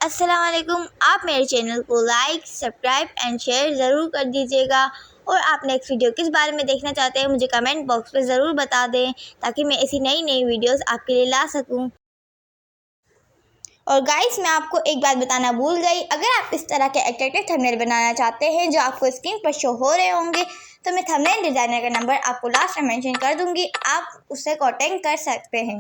अस्सलामुअलैकुम। आप मेरे चैनल को लाइक, सब्सक्राइब एंड शेयर ज़रूर कर दीजिएगा। और आप नेक्स्ट वीडियो किस बारे में देखना चाहते हैं मुझे कमेंट बॉक्स में ज़रूर बता दें, ताकि मैं ऐसी नई नई वीडियोस आपके लिए ला सकूं। और गाइस, मैं आपको एक बात बताना भूल गई, अगर आप इस तरह के अट्रैक्टिव थंबनेल बनाना चाहते हैं जो आपको स्क्रीन पर शो हो रहे होंगे, तो मैं थंबनेल डिज़ाइनर का नंबर आपको लास्ट में मेंशन कर दूँगी, आप उससे कॉन्टेक्ट कर सकते हैं।